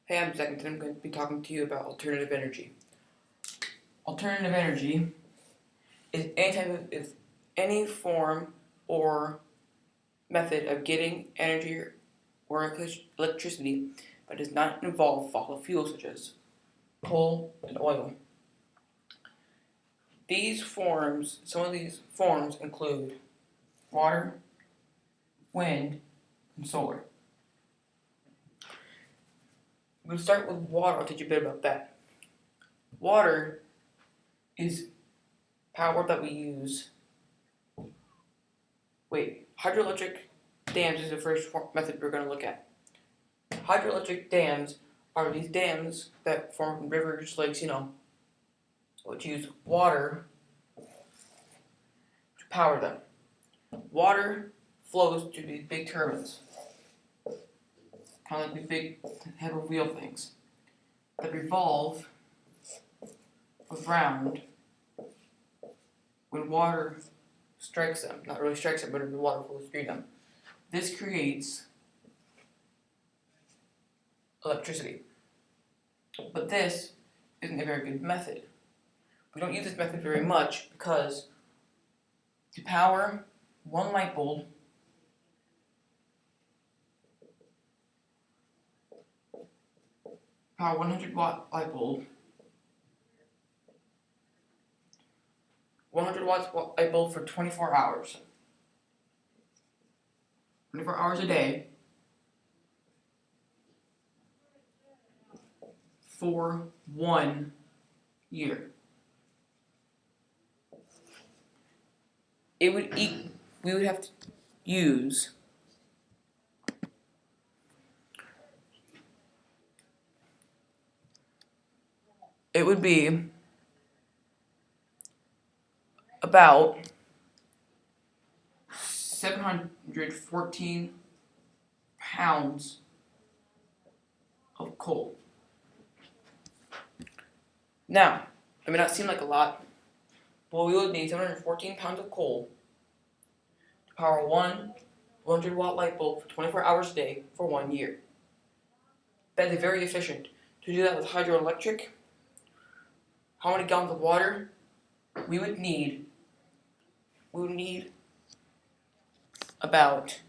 Hey, I'm Zach, and today I'm going to be talking to you about alternative energy. Alternative energy is any form or method of getting energy or electricity but does not involve fossil fuels such as coal and oil. Some of these forms include water, wind, and solar. We'll start with water. I'll teach you a bit about that. Water is power that we use. Hydroelectric dams is the first method we're going to look at. Hydroelectric dams are these dams that form rivers, lakes, which use water to power them. Water flows to these big turbines, kind of like these big head of wheel things, that revolve around when water strikes them. Not really strikes them, but the water flows through them. This creates electricity. But this isn't a very good method. We don't use this method very much because to power one light bulb, power 100-watt light bulb, 100 watts light bulb for 24 hours. 24 hours a day for 1 year. We would have to use it would be about 714 pounds of coal. Now, it may not seem like a lot, but we would need 714 pounds of coal to power one 100-watt light bulb for 24 hours a day for 1 year. That is very efficient. To do that with hydroelectric, how many gallons of water? We would need about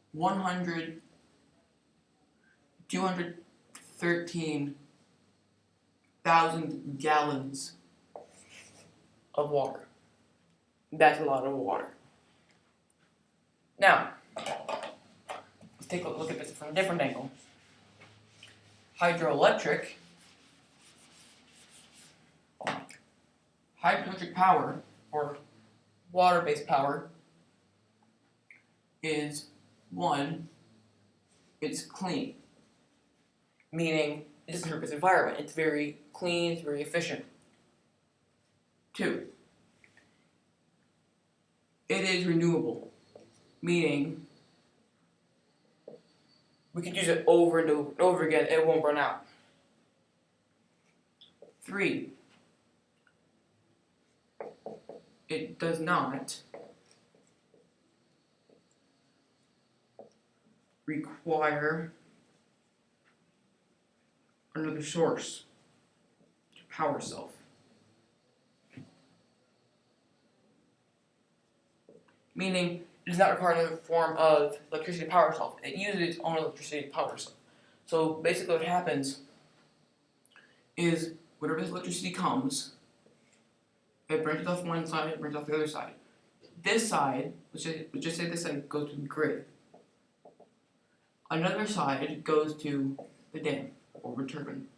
213,000 gallons of water. That's a lot of water. Now, let's take a look at this from a different angle. Hydroelectric power, or water-based power, is one, it's clean, meaning it doesn't hurt the environment. It's very clean, it's very efficient. 2, it is renewable, meaning we could use it over and over and over again, it won't run out. 3, it does not require another source to power itself. Meaning, it does not require another form of electricity to power itself. It uses its own electricity to power itself. So basically what happens is whenever this electricity comes, it branches off one side, it branches off the other side. This side, let's just say this side goes to the grid. Another side goes to the dam or the turbine.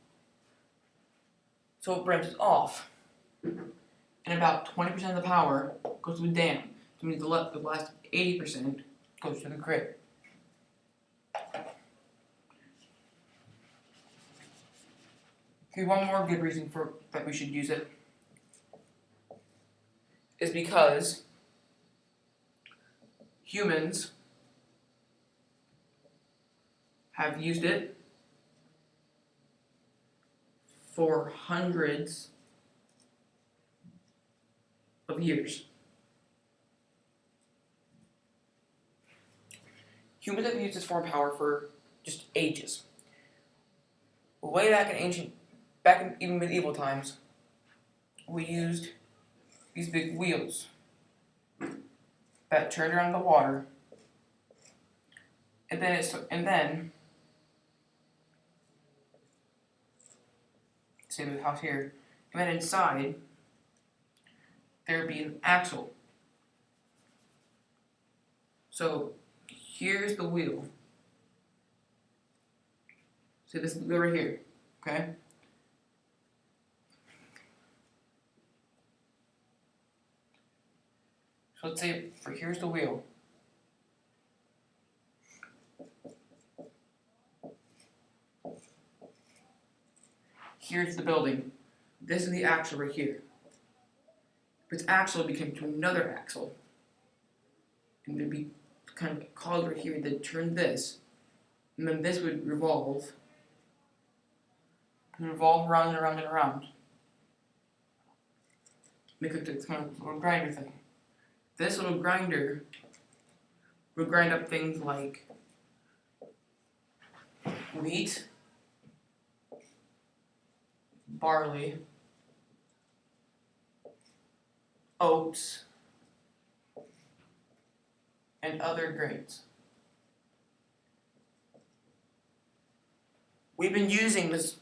So it branches off, and about 20% of the power goes to the dam. So means the last 80% goes to the grid. Okay, one more good reason that we should use it is because humans have used it for hundreds of years. Humans have used this form of power for just ages. Way back in even medieval times, we used these big wheels that turned around the water, and then say the house here, and then inside there would be an axle. So here's the wheel. See this wheel right here, okay? So let's say here's the wheel. Here's the building. This is the axle right here. This axle became to another axle. And there'd be kind of a cog right here that turned this. And then this would revolve. And revolve around and around and around. Make it this kind of little grinder thing. This little grinder would grind up things like wheat, barley, oats, and other grains. We've been using this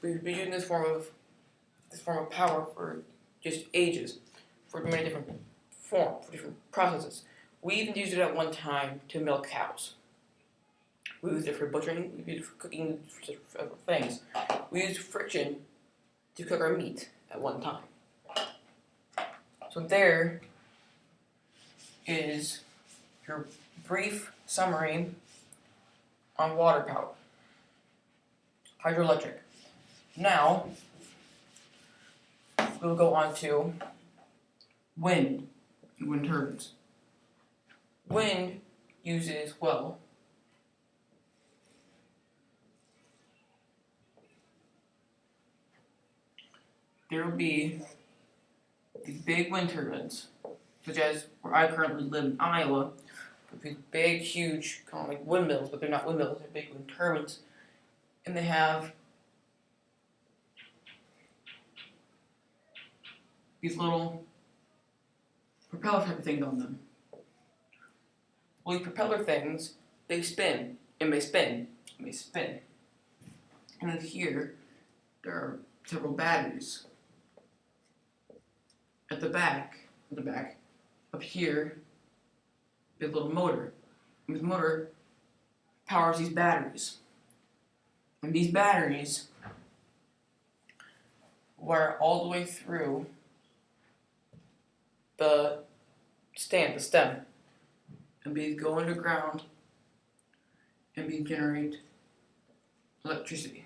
form of power for just ages, for many different forms, for different processes. We even used it at one time to milk cows. We used it for butchering, we used it for cooking, for other things. We used friction to cook our meat at one time. So there is your brief summary on water power, hydroelectric. Now, we'll go on to wind and wind turbines. Wind uses, well, there will be these big wind turbines, such as where I currently live in Iowa, with these big, huge, kind of like windmills, but they're not windmills, they're big wind turbines, and they have these little propeller type of things on them. Well, these propeller things, they spin, and they spin, and they spin. And then here, there are several batteries. At the back, up here, there's a little motor. And this motor powers these batteries. And these batteries wire all the way through the stem, and these go underground and these generate electricity.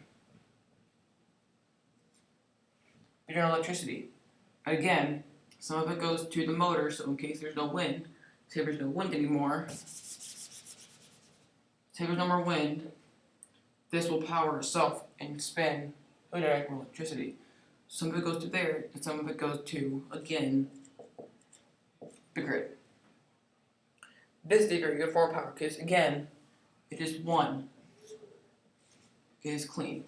They generate electricity. Again, some of it goes to the motor, so in case there's no wind, say there's no wind anymore, say there's no more wind, this will power itself and spin and generate more electricity. Some of it goes to there, and some of it goes to, again, the grid. This is a very good form of power because, again, it is one. It is clean.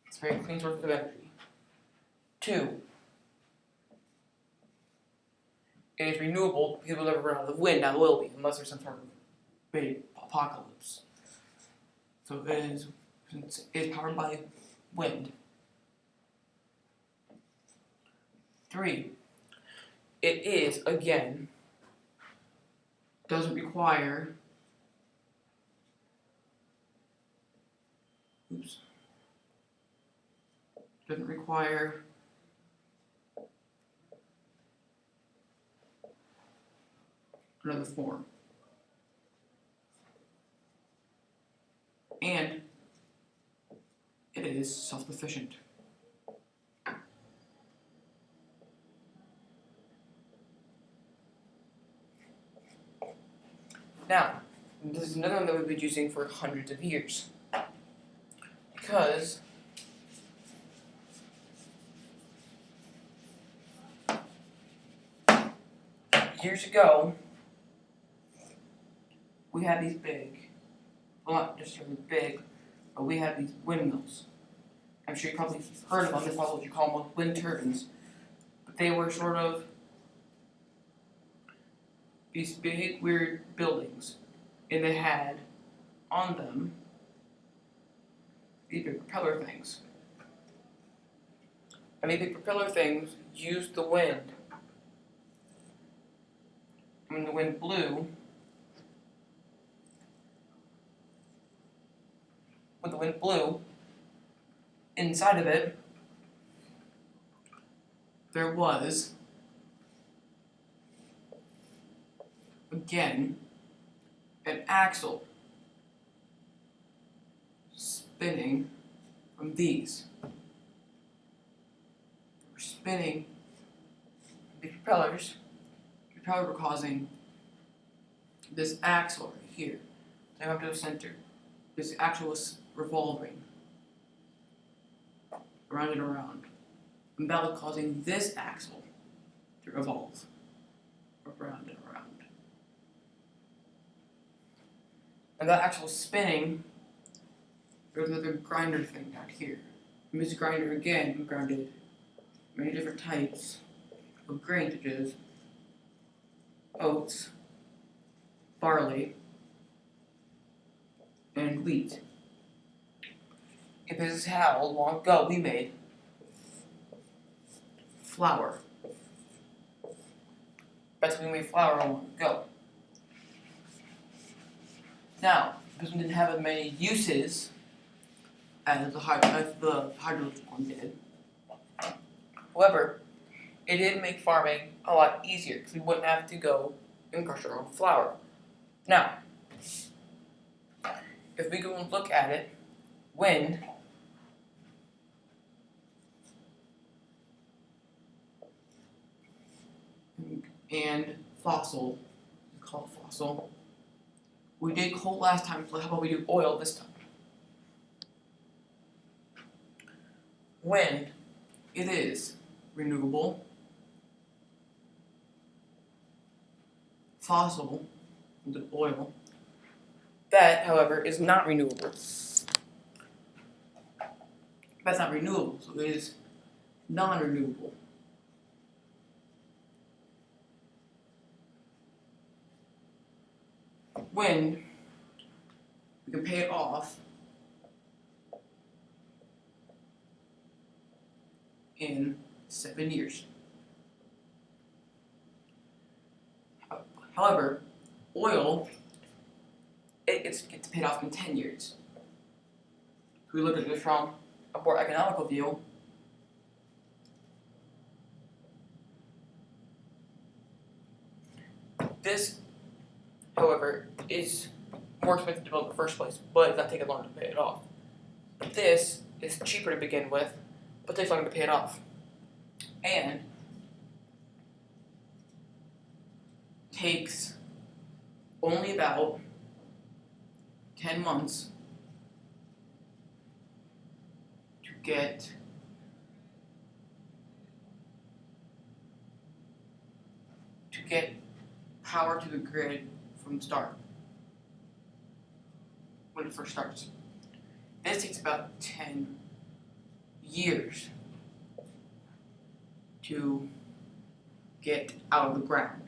It's a very clean source of energy. 2, it is renewable because we'll never run out of wind. Now, it will be, unless there's some sort of big apocalypse. So it is powered by wind. 3, it is, again, doesn't require, doesn't require another form. And it is self-sufficient. Now, this is another one that we've been using for hundreds of years. Because years ago, we had these big, well, not necessarily big, but we had these windmills. I'm sure you probably heard of them. That's probably what you call them, wind turbines. But they were sort of these big, weird buildings, and they had on them these big propeller things. And these big propeller things used the wind. And when the wind blew, inside of it, there was, again, an axle spinning from these. They were spinning the propellers. The propellers were causing this axle right here to come to the center. This axle was revolving around and around. And that was causing this axle to revolve around and around. And that axle was spinning. There was another grinder thing down here. And this grinder again grounded many different types of grain, such as oats, barley, and wheat. And this is how long ago we made flour. That's when we made flour long ago. Now, this one didn't have as many uses as the hydroelectric one did. However, it did make farming a lot easier because we wouldn't have to go and crush our own flour. Now, if we go and look at it, wind and fossil, we call it fossil. We did coal last time, so how about we do oil this time? Wind, it is renewable. Fossil, the oil, that, however, is not renewable. That's not renewable, so it is non-renewable. Wind, we can pay it off in 7 years. However, oil, it gets paid off in 10 years. If we look at this from a more economical view, this, however, is more expensive to build in the first place, but it's not taking long to pay it off. This is cheaper to begin with, but takes longer to pay it off. And takes only about 10 months to get power to the grid from the start, when it first starts. This takes about 10 years to get out of the ground.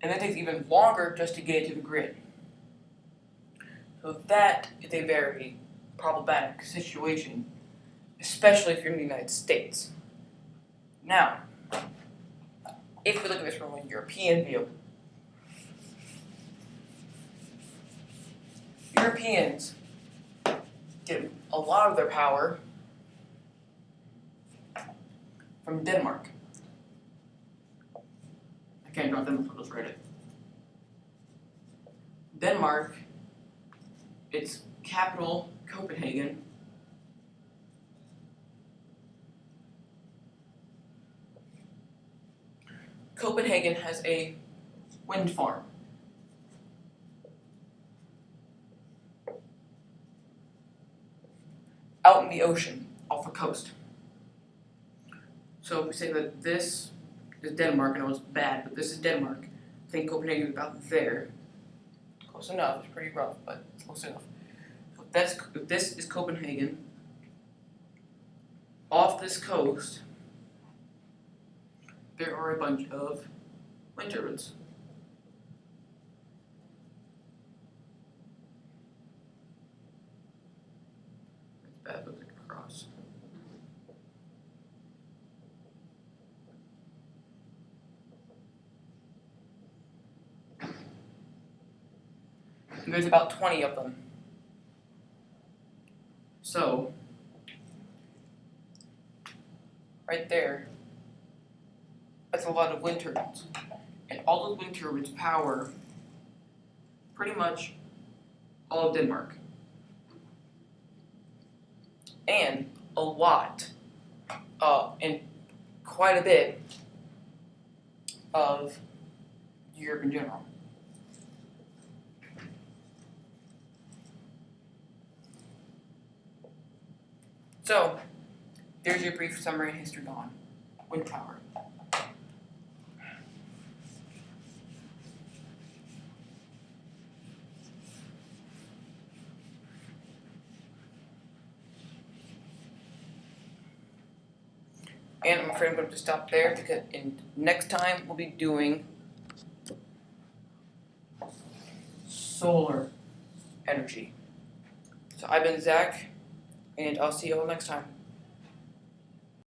And that takes even longer just to get it to the grid. So that is a very problematic situation, especially if you're in the United States. Now, if we look at this from a European view, Europeans get a lot of their power from Denmark. I can't draw Denmark, so I'll just write it. Denmark, its capital, Copenhagen, Copenhagen has a wind farm. Out in the ocean, off the coast. So if we say that this is Denmark, I know it's bad, but this is Denmark. I think Copenhagen is about there. Close enough. It's pretty rough, but it's close enough. So this is Copenhagen. Off this coast, there are a bunch of wind turbines. It's bad looking across. And there's about 20 of them. So, right there, that's a lot of wind turbines. And all those wind turbines power pretty much all of Denmark. And a lot, and quite a bit of Europe in general. So, there's your brief summary and history on wind power. And I'm afraid I'm going to stop there because next time we'll be doing solar energy. So I've been Zach, and I'll see you all next time.